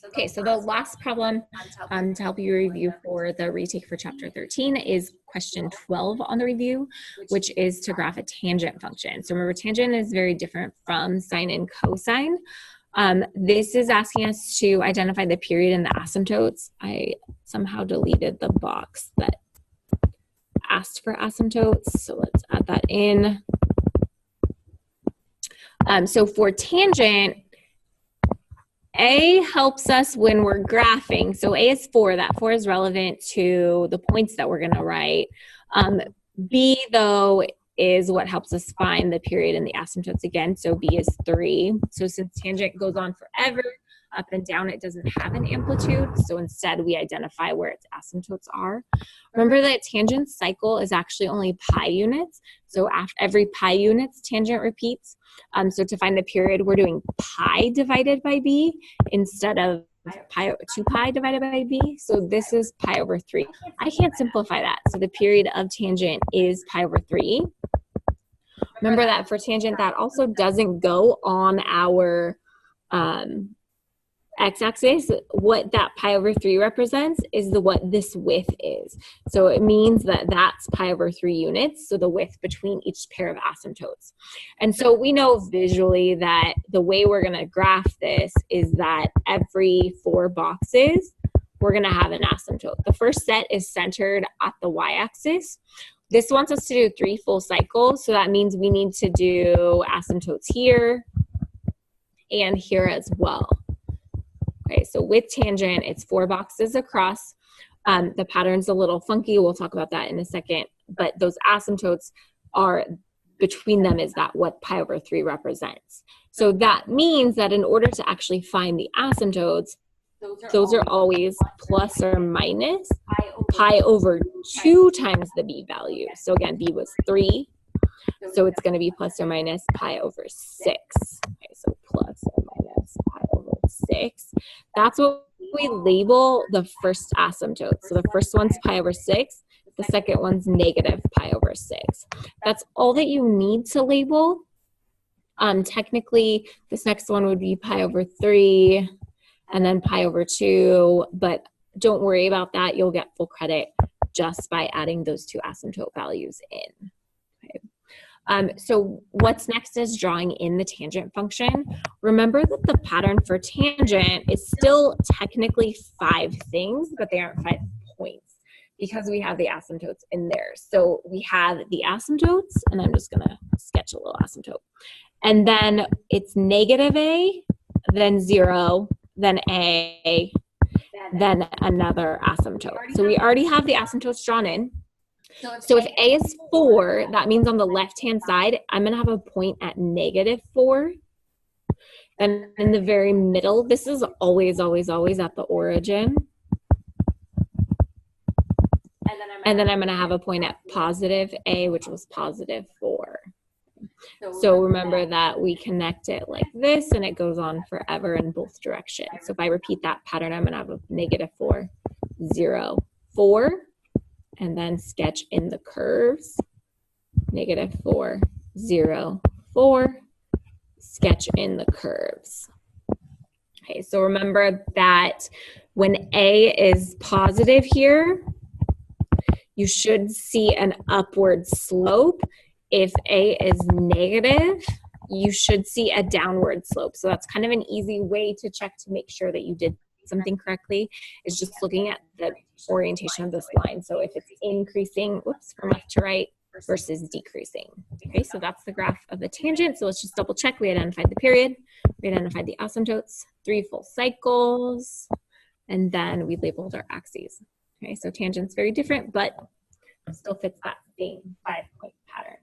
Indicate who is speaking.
Speaker 1: Okay, so the last problem to help you review for the retake for chapter 13 is question 12 on the review, which is to graph a tangent function. So remember, tangent is very different from sine and cosine. This is asking us to identify the period and the asymptotes. I somehow deleted the box that asked for asymptotes, so let's add that in. So for tangent, A helps us when we're graphing. So A is 4. That 4 is relevant to the points that we're going to write. B, though, is what helps us find the period and the asymptotes again. So B is 3. So since tangent goes on forever, up and down, it doesn't have an amplitude. So instead, we identify where its asymptotes are. Remember that tangent cycle is actually only pi units. So after every pi units, tangent repeats. So to find the period, we're doing pi divided by b instead of 2 pi divided by b. So this is pi over 3. I can't simplify that. So the period of tangent is pi over 3. Remember that for tangent, that also doesn't go on our x-axis. What that pi over 3 represents is what this width is. So it means that that's pi over 3 units, so the width between each pair of asymptotes. And so we know visually that the way we're going to graph this is that every 4 boxes, we're going to have an asymptote. The first set is centered at the y-axis. This wants us to do 3 full cycles, so that means we need to do asymptotes here and here as well. Okay, so with tangent, it's 4 boxes across. The pattern's a little funky. We'll talk about that in a second. But those asymptotes are, between them is that what pi over 3 represents. So that means that in order to actually find the asymptotes, those are always plus or minus pi over 2 times the b value. So again, b was 3. So it's going to be plus or minus pi over 6. Okay, so plus or minus pi over 6. That's what we label the first asymptote. So the first one's pi over 6. The second one's negative pi over 6. That's all that you need to label. Technically, this next one would be pi over 3 and then pi over 2. But don't worry about that. You'll get full credit just by adding those 2 asymptote values in. So what's next is drawing in the tangent function. Remember that the pattern for tangent is still technically 5 things, but they aren't 5 points because we have the asymptotes in there. So we have the asymptotes, and I'm just going to sketch a little asymptote. And then it's negative a, then 0, then a, then another asymptote. So we already have the asymptotes drawn in. So if a is 4, that means on the left-hand side, I'm going to have a point at negative 4. And in the very middle, this is always, always, always at the origin. And then I'm going to have a point at positive a, which was positive 4. So remember that we connect it like this, and it goes on forever in both directions. So if I repeat that pattern, I'm going to have a negative 4, 0, 4. And then sketch in the curves, negative 4, 0, 4, sketch in the curves. Okay, so remember that when A is positive here, you should see an upward slope. If A is negative, you should see a downward slope. So that's kind of an easy way to check to make sure that you did something correctly, is just looking at the orientation of this line. So if it's increasing, from left to right versus decreasing. Okay, so that's the graph of the tangent. So let's just double check. We identified the period, we identified the asymptotes, 3 full cycles, and then we labeled our axes. Okay, so tangent's very different, but still fits that same 5-point pattern.